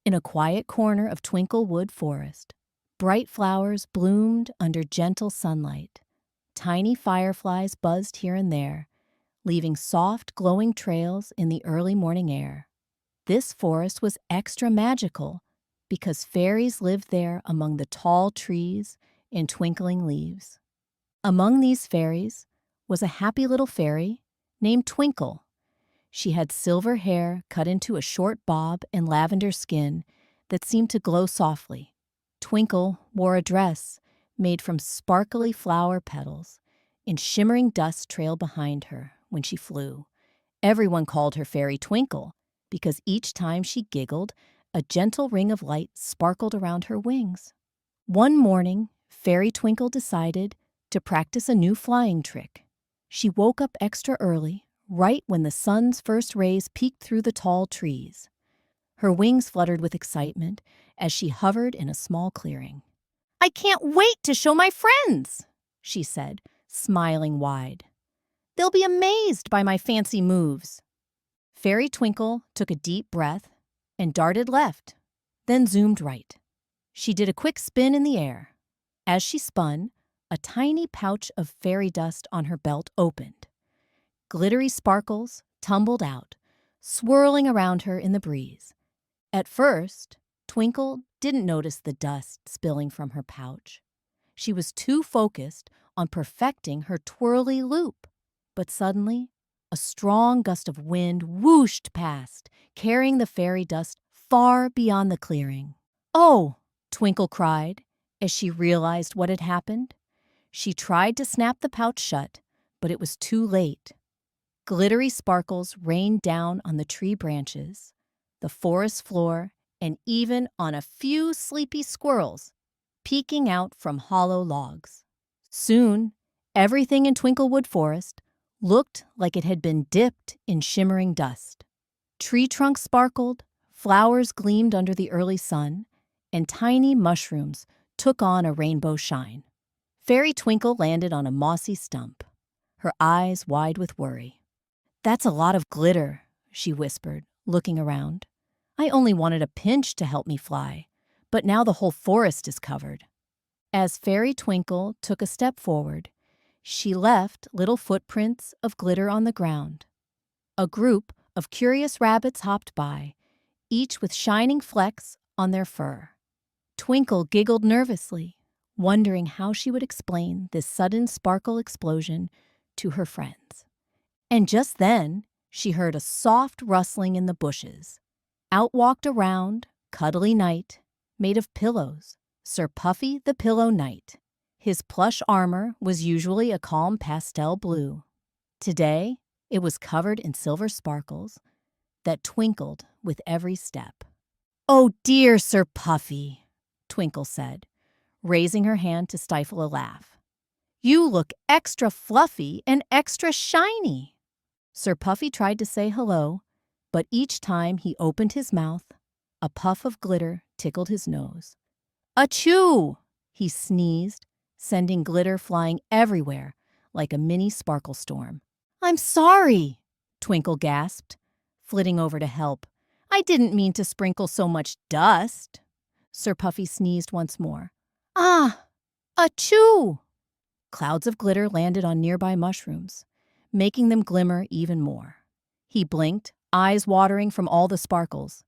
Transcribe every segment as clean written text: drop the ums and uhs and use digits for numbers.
In a quiet corner of Twinklewood Forest, bright flowers bloomed under gentle sunlight. Tiny fireflies buzzed here and there, leaving soft, glowing trails in the early morning air. This forest was extra magical because fairies lived there among the tall trees and twinkling leaves. Among these fairies was a happy little fairy named Twinkle. She had silver hair cut into a short bob and lavender skin that seemed to glow softly. Twinkle wore a dress made from sparkly flower petals, and shimmering dust trailed behind her when she flew. Everyone called her Fairy Twinkle because each time she giggled, a gentle ring of light sparkled around her wings. One morning, Fairy Twinkle decided to practice a new flying trick. She woke up extra early, right when the sun's first rays peeked through the tall trees. Her wings fluttered with excitement as she hovered in a small clearing. "I can't wait to show my friends," she said, smiling wide. "They'll be amazed by my fancy moves." Fairy Twinkle took a deep breath and darted left, then zoomed right. She did a quick spin in the air. As she spun, a tiny pouch of fairy dust on her belt opened. Glittery sparkles tumbled out, swirling around her in the breeze. At first, Twinkle didn't notice the dust spilling from her pouch. She was too focused on perfecting her twirly loop. But suddenly, a strong gust of wind whooshed past, carrying the fairy dust far beyond the clearing. "Oh!" Twinkle cried as she realized what had happened. She tried to snap the pouch shut, but it was too late. Glittery sparkles rained down on the tree branches, the forest floor, and even on a few sleepy squirrels peeking out from hollow logs. Soon, everything in Twinklewood Forest looked like it had been dipped in shimmering dust. Tree trunks sparkled, flowers gleamed under the early sun, and tiny mushrooms took on a rainbow shine. Fairy Twinkle landed on a mossy stump, her eyes wide with worry. "That's a lot of glitter," she whispered, looking around. "I only wanted a pinch to help me fly, but now the whole forest is covered." As Fairy Twinkle took a step forward, she left little footprints of glitter on the ground. A group of curious rabbits hopped by, each with shining flecks on their fur. Twinkle giggled nervously, wondering how she would explain this sudden sparkle explosion to her friends. And just then, she heard a soft rustling in the bushes. Out walked a round, cuddly knight, made of pillows, Sir Puffy the Pillow Knight. His plush armor was usually a calm pastel blue. Today, it was covered in silver sparkles that twinkled with every step. "Oh dear, Sir Puffy," Twinkle said, raising her hand to stifle a laugh. "You look extra fluffy and extra shiny." Sir Puffy tried to say hello, but each time he opened his mouth, a puff of glitter tickled his nose. "Achoo!" he sneezed, sending glitter flying everywhere like a mini sparkle storm. "I'm sorry," Twinkle gasped, flitting over to help. "I didn't mean to sprinkle so much dust." Sir Puffy sneezed once more. "Ah! Achoo!" Clouds of glitter landed on nearby mushrooms, making them glimmer even more. He blinked, eyes watering from all the sparkles.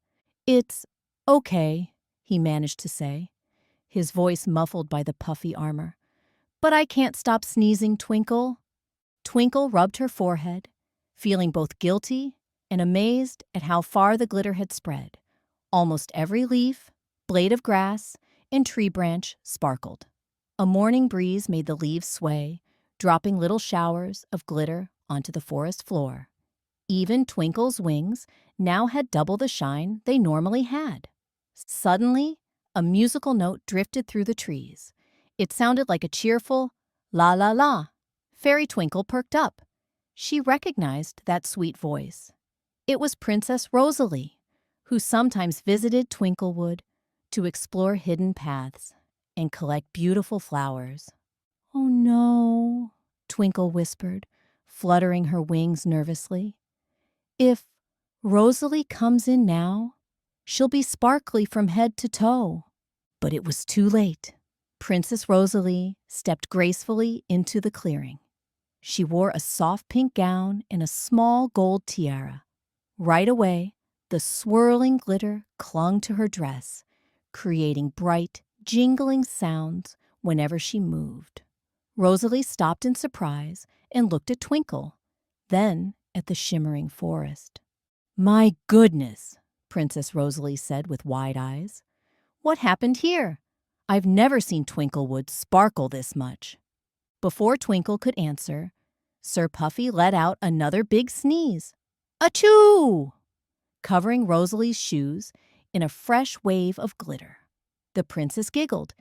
"It's okay," he managed to say, his voice muffled by the puffy armor. "But I can't stop sneezing, Twinkle." Twinkle rubbed her forehead, feeling both guilty and amazed at how far the glitter had spread. Almost every leaf, blade of grass, and tree branch sparkled. A morning breeze made the leaves sway, dropping little showers of glitter onto the forest floor. Even Twinkle's wings now had double the shine they normally had. Suddenly, a musical note drifted through the trees. It sounded like a cheerful la la la. Fairy Twinkle perked up. She recognized that sweet voice. It was Princess Rosalie, who sometimes visited Twinklewood to explore hidden paths and collect beautiful flowers. "Oh no," Twinkle whispered, fluttering her wings nervously. "If Rosalie comes in now, She'll be sparkly from head to toe. But it was too late. Princess Rosalie stepped gracefully into the clearing. She wore a soft pink gown and a small gold tiara. Right away, the swirling glitter clung to her dress, creating bright, jingling sounds whenever she moved. Rosalie stopped in surprise and looked at Twinkle, then at the shimmering forest. "My goodness," Princess Rosalie said with wide eyes. "What happened here? I've never seen Twinklewood sparkle this much." Before Twinkle could answer, Sir Puffy let out another big sneeze. Achoo! Covering Rosalie's shoes in a fresh wave of glitter. The princess giggled,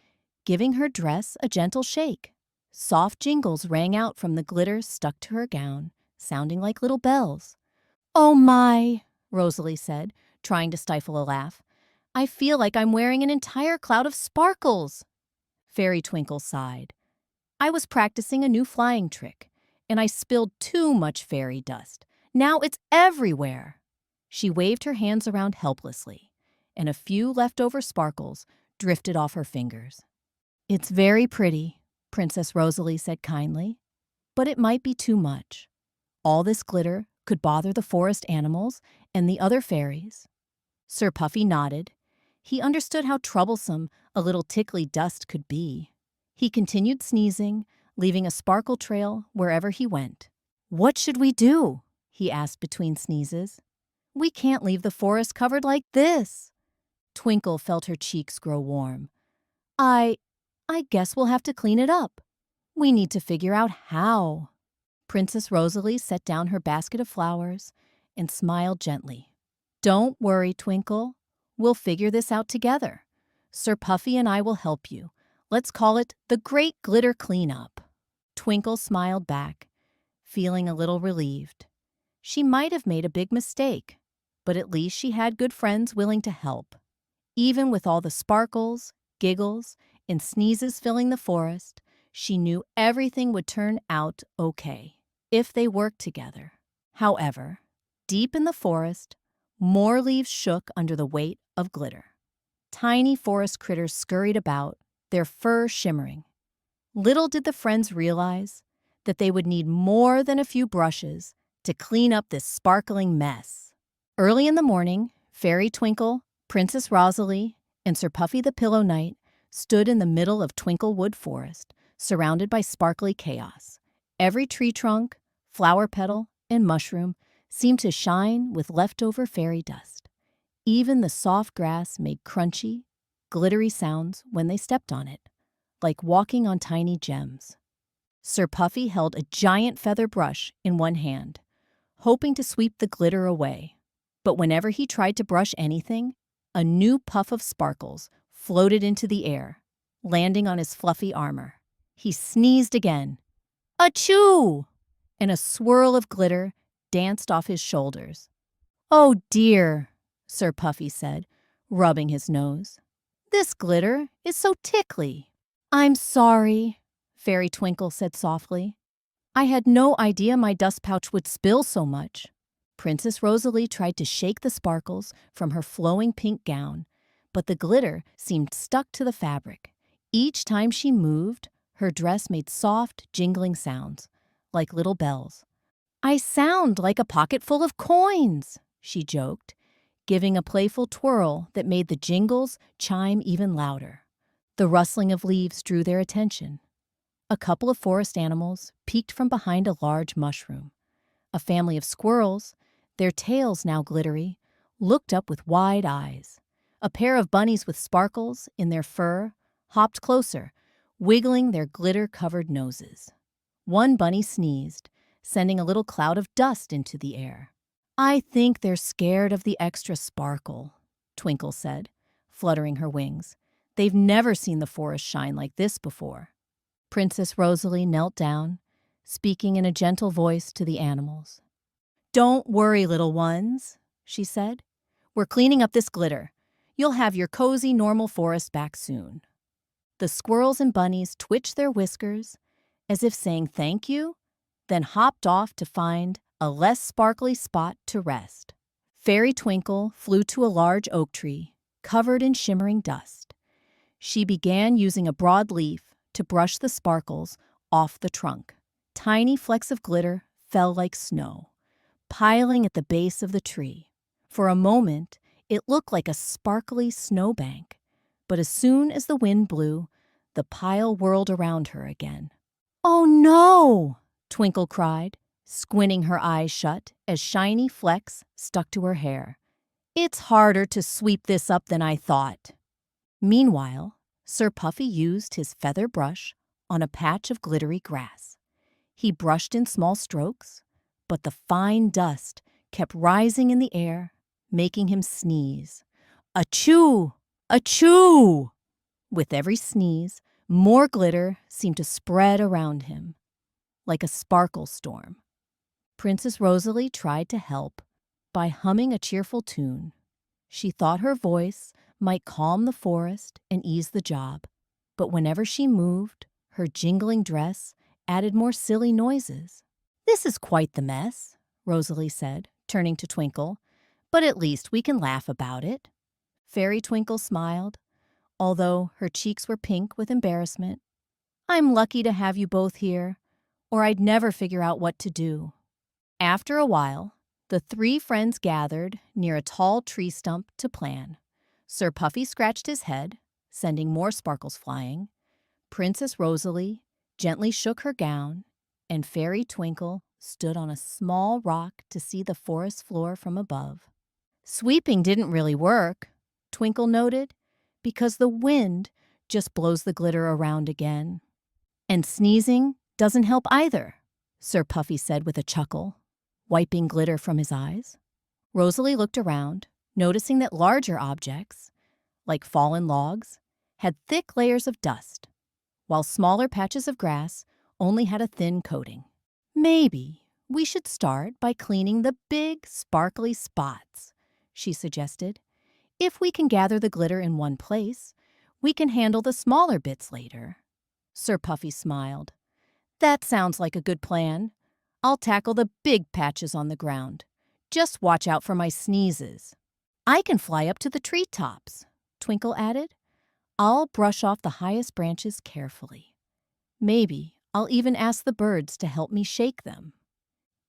giving her dress a gentle shake. Soft jingles rang out from the glitter stuck to her gown, sounding like little bells. "Oh my," Rosalie said, trying to stifle a laugh. "I feel like I'm wearing an entire cloud of sparkles." Fairy Twinkle sighed. "I was practicing a new flying trick, and I spilled too much fairy dust. Now it's everywhere." She waved her hands around helplessly, and a few leftover sparkles drifted off her fingers. "It's very pretty," Princess Rosalie said kindly, "but it might be too much. All this glitter could bother the forest animals and the other fairies." Sir Puffy nodded. He understood how troublesome a little tickly dust could be. He continued sneezing, leaving a sparkle trail wherever he went. "What should we do?" he asked between sneezes. "We can't leave the forest covered like this." Twinkle felt her cheeks grow warm. I guess we'll have to clean it up. We need to figure out how." Princess Rosalie set down her basket of flowers and smiled gently. "Don't worry, Twinkle. We'll figure this out together. Sir Puffy and I will help you. Let's call it the Great Glitter Cleanup." Twinkle smiled back, feeling a little relieved. She might have made a big mistake, but at least she had good friends willing to help. Even with all the sparkles, giggles, and sneezes filling the forest, she knew everything would turn out okay if they worked together. However, deep in the forest, more leaves shook under the weight of glitter. Tiny forest critters scurried about, their fur shimmering. Little did the friends realize that they would need more than a few brushes to clean up this sparkling mess. Early in the morning, Fairy Twinkle, Princess Rosalie, and Sir Puffy the Pillow Knight stood in the middle of Twinklewood Forest, surrounded by sparkly chaos. Every tree trunk, flower petal, and mushroom seemed to shine with leftover fairy dust. Even the soft grass made crunchy, glittery sounds when they stepped on it, like walking on tiny gems. Sir Puffy held a giant feather brush in one hand, hoping to sweep the glitter away. But whenever he tried to brush anything, a new puff of sparkles floated into the air, landing on his fluffy armor. He sneezed again. Achoo! And a swirl of glitter danced off his shoulders. "Oh dear," Sir Puffy said, rubbing his nose. "This glitter is so tickly." "I'm sorry," Fairy Twinkle said softly. "I had no idea my dust pouch would spill so much." Princess Rosalie tried to shake the sparkles from her flowing pink gown, but the glitter seemed stuck to the fabric. Each time she moved, her dress made soft, jingling sounds, like little bells. "I sound like a pocket full of coins," she joked, giving a playful twirl that made the jingles chime even louder. The rustling of leaves drew their attention. A couple of forest animals peeked from behind a large mushroom. A family of squirrels, their tails now glittery, looked up with wide eyes. A pair of bunnies with sparkles in their fur hopped closer, wiggling their glitter-covered noses. One bunny sneezed, sending a little cloud of dust into the air. "I think they're scared of the extra sparkle," Twinkle said, fluttering her wings. "They've never seen the forest shine like this before." Princess Rosalie knelt down, speaking in a gentle voice to the animals. "Don't worry, little ones," she said. "We're cleaning up this glitter. You'll have your cozy, normal forest back soon." The squirrels and bunnies twitched their whiskers, as if saying thank you, then hopped off to find a less sparkly spot to rest. Fairy Twinkle flew to a large oak tree, covered in shimmering dust. She began using a broad leaf to brush the sparkles off the trunk. Tiny flecks of glitter fell like snow, piling at the base of the tree. For a moment, it looked like a sparkly snowbank, but as soon as the wind blew, the pile whirled around her again. "Oh no!" Twinkle cried, squinting her eyes shut as shiny flecks stuck to her hair. "It's harder to sweep this up than I thought." Meanwhile, Sir Puffy used his feather brush on a patch of glittery grass. He brushed in small strokes, but the fine dust kept rising in the air, making him sneeze. Achoo! Achoo! With every sneeze, more glitter seemed to spread around him, like a sparkle storm. Princess Rosalie tried to help by humming a cheerful tune. She thought her voice might calm the forest and ease the job, but whenever she moved, her jingling dress added more silly noises. "This is quite the mess," Rosalie said, turning to Twinkle, "but at least we can laugh about it." Fairy Twinkle smiled, although her cheeks were pink with embarrassment. "I'm lucky to have you both here, or I'd never figure out what to do." After a while, the three friends gathered near a tall tree stump to plan. Sir Puffy scratched his head, sending more sparkles flying. Princess Rosalie gently shook her gown, and Fairy Twinkle stood on a small rock to see the forest floor from above. "Sweeping didn't really work," Twinkle noted, "because the wind just blows the glitter around again. And sneezing doesn't help either," Sir Puffy said with a chuckle, wiping glitter from his eyes. Rosalie looked around, noticing that larger objects, like fallen logs, had thick layers of dust, while smaller patches of grass only had a thin coating. "Maybe we should start by cleaning the big, sparkly spots," she suggested. "If we can gather the glitter in one place, we can handle the smaller bits later." Sir Puffy smiled. "That sounds like a good plan. I'll tackle the big patches on the ground. Just watch out for my sneezes." "I can fly up to the treetops," Twinkle added. "I'll brush off the highest branches carefully. Maybe I'll even ask the birds to help me shake them.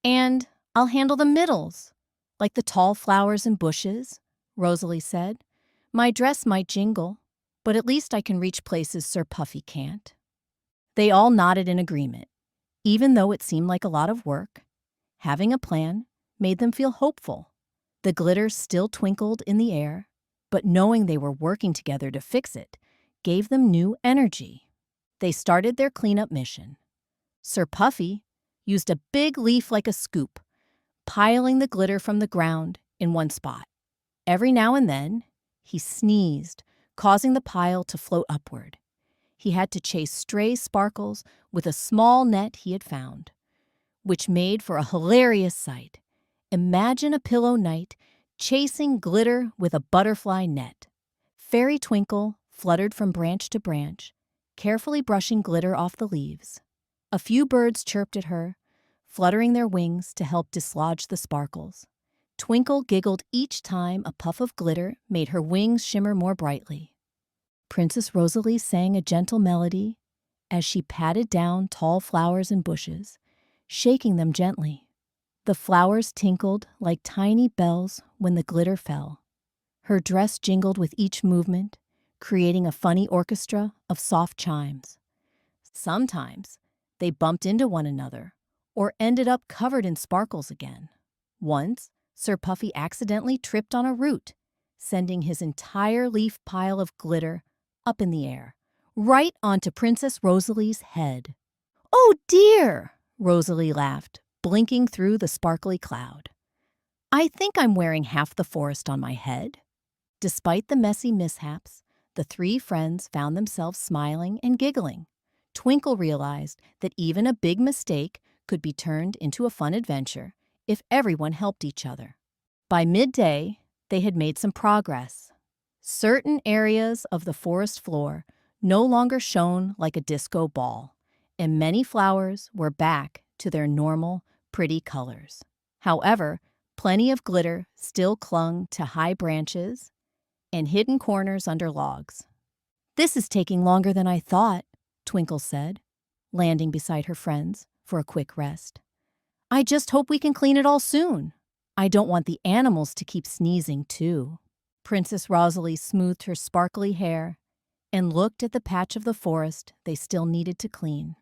And I'll handle the middles, like the tall flowers and bushes," Rosalie said. "My dress might jingle, but at least I can reach places Sir Puffy can't." They all nodded in agreement. Even though it seemed like a lot of work, having a plan made them feel hopeful. The glitter still twinkled in the air, but knowing they were working together to fix it gave them new energy. They started their cleanup mission. Sir Puffy used a big leaf like a scoop, piling the glitter from the ground in one spot. Every now and then, he sneezed, causing the pile to float upward. He had to chase stray sparkles with a small net he had found, which made for a hilarious sight. Imagine a pillow knight chasing glitter with a butterfly net. Fairy Twinkle fluttered from branch to branch, carefully brushing glitter off the leaves. A few birds chirped at her, fluttering their wings to help dislodge the sparkles. Twinkle giggled each time a puff of glitter made her wings shimmer more brightly. Princess Rosalie sang a gentle melody as she patted down tall flowers and bushes, shaking them gently. The flowers tinkled like tiny bells when the glitter fell. Her dress jingled with each movement, creating a funny orchestra of soft chimes. Sometimes they bumped into one another or ended up covered in sparkles again. Once, Sir Puffy accidentally tripped on a root, sending his entire leaf pile of glitter up in the air, right onto Princess Rosalie's head. "Oh dear!" Rosalie laughed, blinking through the sparkly cloud. "I think I'm wearing half the forest on my head." Despite the messy mishaps, the three friends found themselves smiling and giggling. Twinkle realized that even a big mistake could be turned into a fun adventure if everyone helped each other. By midday, they had made some progress. Certain areas of the forest floor no longer shone like a disco ball, and many flowers were back to their normal, pretty colors. However, Plenty of glitter still clung to high branches and hidden corners under logs. "This is taking longer than I thought," Twinkle said, landing beside her friends for a quick rest. "I just hope we can clean it all soon. I don't want the animals to keep sneezing, too." Princess Rosalie smoothed her sparkly hair and looked at the patch of the forest they still needed to clean.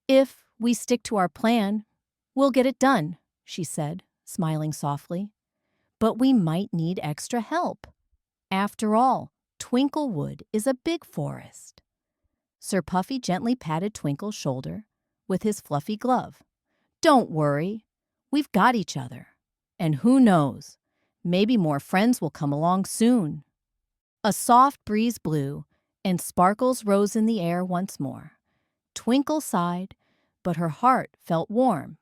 "If we stick to our plan, we'll get it done," she said, smiling softly. "But we might need extra help. After all, Twinklewood is a big forest." Sir Puffy gently patted Twinkle's shoulder with his fluffy glove. "Don't worry, we've got each other. And who knows, maybe more friends will come along soon." A soft breeze blew, and sparkles rose in the air once more. Twinkle sighed, but her heart felt warm.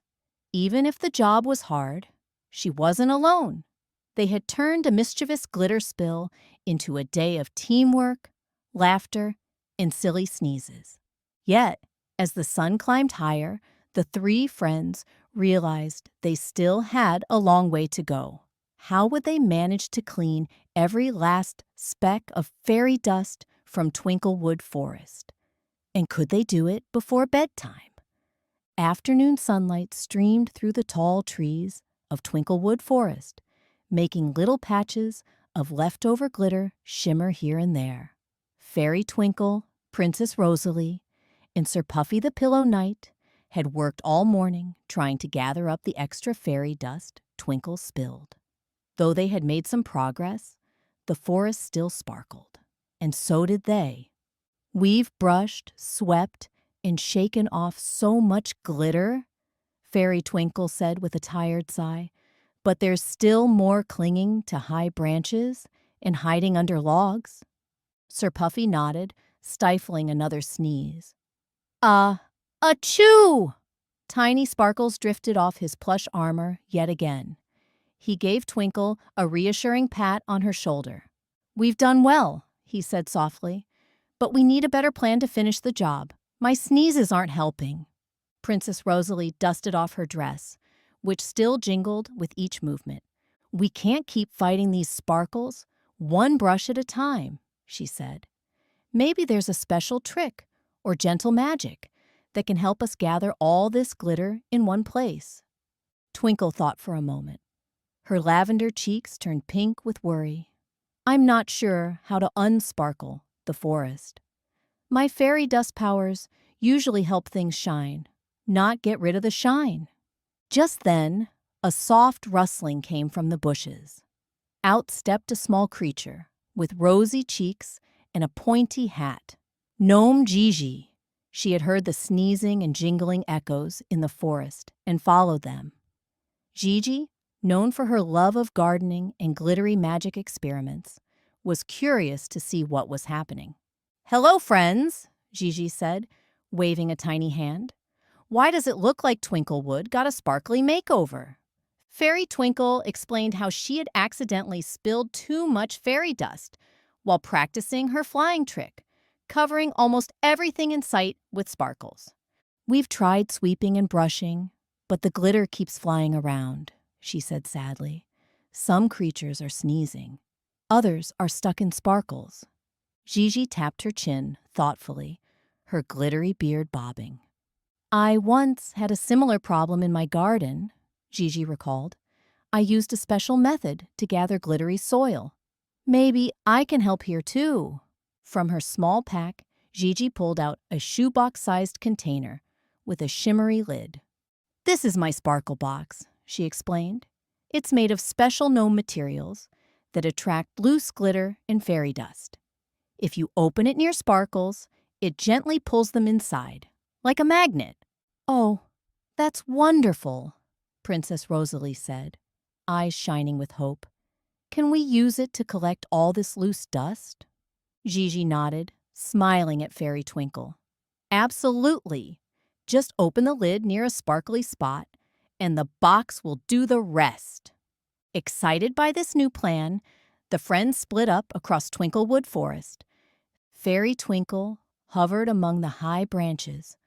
Even if the job was hard, she wasn't alone. They had turned a mischievous glitter spill into a day of teamwork, laughter, and silly sneezes. Yet, as the sun climbed higher, the three friends realized they still had a long way to go. How would they manage to clean every last speck of fairy dust from Twinklewood Forest? And could they do it before bedtime? Afternoon sunlight streamed through the tall trees of Twinklewood Forest, making little patches of leftover glitter shimmer here and there. Fairy Twinkle, Princess Rosalie, and Sir Puffy the Pillow Knight had worked all morning trying to gather up the extra fairy dust Twinkle spilled. Though they had made some progress, the forest still sparkled, and so did they. "We've brushed, swept, and shaken off so much glitter," Fairy Twinkle said with a tired sigh, "but there's still more clinging to high branches and hiding under logs." Sir Puffy nodded, stifling another sneeze. Achoo! Tiny sparkles drifted off his plush armor yet again. He gave Twinkle a reassuring pat on her shoulder. "We've done well," he said softly, "but we need a better plan to finish the job. My sneezes aren't helping." Princess Rosalie dusted off her dress, which still jingled with each movement. "We can't keep fighting these sparkles, one brush at a time," she said. "Maybe there's a special trick or gentle magic that can help us gather all this glitter in one place." Twinkle thought for a moment. Her lavender cheeks turned pink with worry. "I'm not sure how to unsparkle the forest. My fairy dust powers usually help things shine, not get rid of the shine." Just then, a soft rustling came from the bushes. Out stepped a small creature with rosy cheeks and a pointy hat. Gnome Gigi. She had heard the sneezing and jingling echoes in the forest and followed them. Gigi, known for her love of gardening and glittery magic experiments, was curious to see what was happening. "Hello, friends," Gigi said, waving a tiny hand. "Why does it look like Twinklewood got a sparkly makeover?" Fairy Twinkle explained how she had accidentally spilled too much fairy dust while practicing her flying trick, covering almost everything in sight with sparkles. "We've tried sweeping and brushing, but the glitter keeps flying around," she said sadly. "Some creatures are sneezing. Others are stuck in sparkles." Gigi tapped her chin thoughtfully, her glittery beard bobbing. "I once had a similar problem in my garden," Gigi recalled. "I used a special method to gather glittery soil. Maybe I can help here too." From her small pack, Gigi pulled out a shoebox-sized container with a shimmery lid. "This is my sparkle box," she explained. "It's made of special gnome materials that attract loose glitter and fairy dust. If you open it near sparkles, it gently pulls them inside, like a magnet." "Oh, that's wonderful," Princess Rosalie said, eyes shining with hope. "Can we use it to collect all this loose dust?" Gigi nodded, smiling at Fairy Twinkle. "Absolutely. Just open the lid near a sparkly spot, and the box will do the rest." Excited by this new plan, the friends split up across Twinklewood Forest. Fairy Twinkle hovered among the high branches,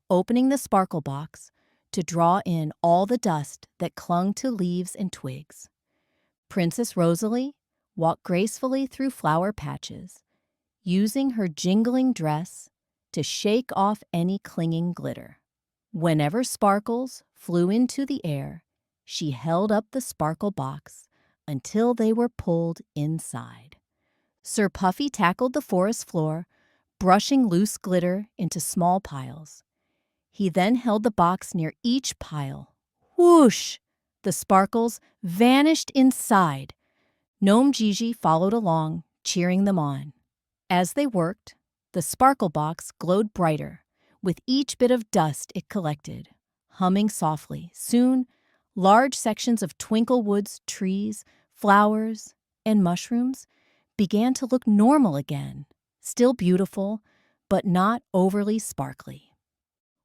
opening the sparkle box to draw in all the dust that clung to leaves and twigs. Princess Rosalie walked gracefully through flower patches, using her jingling dress to shake off any clinging glitter. Whenever sparkles flew into the air, she held up the sparkle box until they were pulled inside. Sir Puffy tackled the forest floor, brushing loose glitter into small piles. He then held the box near each pile. Whoosh! The sparkles vanished inside. Gnome Gigi followed along, cheering them on. As they worked, the sparkle box glowed brighter with each bit of dust it collected. Humming softly, soon, large sections of Twinklewood's trees, flowers, and mushrooms began to look normal again, still beautiful, but not overly sparkly.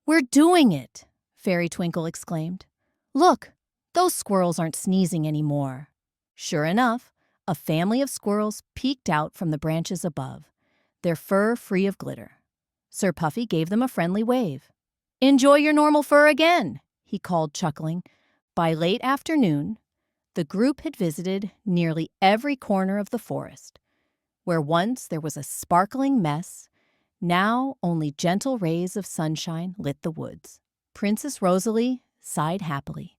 "We're doing it!" Fairy Twinkle exclaimed. "Look, those squirrels aren't sneezing anymore." Sure enough, a family of squirrels peeked out from the branches above, their fur free of glitter. Sir Puffy gave them a friendly wave. "Enjoy your normal fur again," he called, chuckling. By late afternoon, the group had visited nearly every corner of the forest. Where once there was a sparkling mess, now only gentle rays of sunshine lit the woods. Princess Rosalie sighed happily,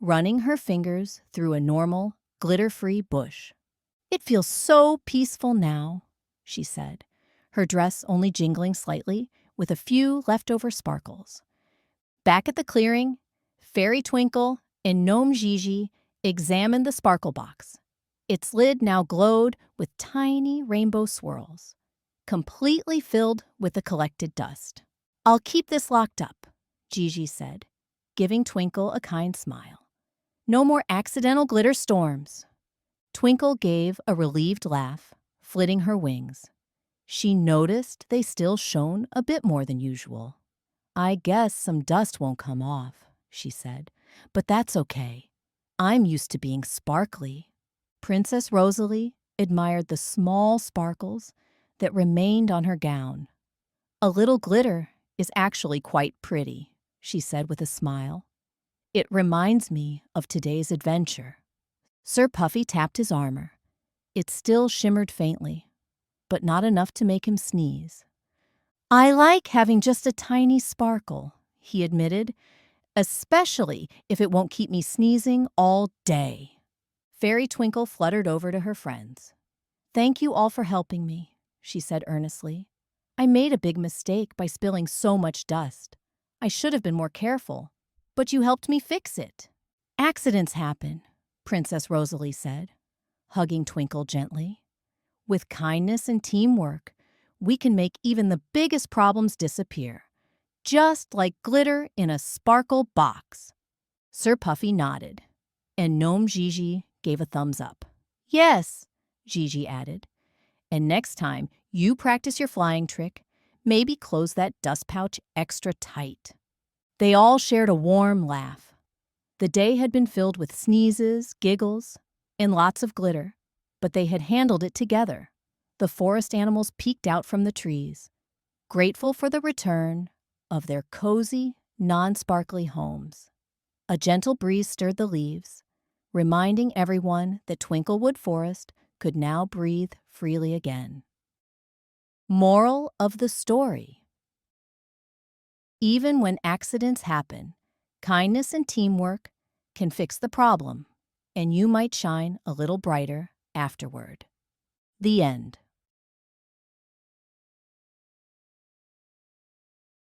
running her fingers through a normal, glitter-free bush. "It feels so peaceful now," she said, her dress only jingling slightly with a few leftover sparkles. Back at the clearing, Fairy Twinkle and Gnome Gigi examined the sparkle box. Its lid now glowed with tiny rainbow swirls, completely filled with the collected dust. "I'll keep this locked up," Gigi said, giving Twinkle a kind smile. "No more accidental glitter storms." Twinkle gave a relieved laugh, flitting her wings. She noticed they still shone a bit more than usual. "I guess some dust won't come off," she said, "but that's okay. I'm used to being sparkly." Princess Rosalie admired the small sparkles that remained on her gown. "A little glitter is actually quite pretty," she said with a smile. "It reminds me of today's adventure." Sir Puffy tapped his armor. It still shimmered faintly, but not enough to make him sneeze. "I like having just a tiny sparkle," he admitted, "especially if it won't keep me sneezing all day." Fairy Twinkle fluttered over to her friends. "Thank you all for helping me," she said earnestly. "I made a big mistake by spilling so much dust. I should have been more careful, but you helped me fix it." "Accidents happen," Princess Rosalie said, hugging Twinkle gently. "With kindness and teamwork, we can make even the biggest problems disappear, just like glitter in a sparkle box." Sir Puffy nodded, and Gnome Gigi gave a thumbs up. "Yes," Gigi added, "and next time you practice your flying trick, maybe close that dust pouch extra tight." They all shared a warm laugh. The day had been filled with sneezes, giggles, and lots of glitter, but they had handled it together. The forest animals peeked out from the trees, grateful for the return of their cozy, non-sparkly homes. A gentle breeze stirred the leaves, reminding everyone that Twinklewood Forest could now breathe freely again. Moral of the story: even when accidents happen, kindness and teamwork can fix the problem, and you might shine a little brighter afterward. The end.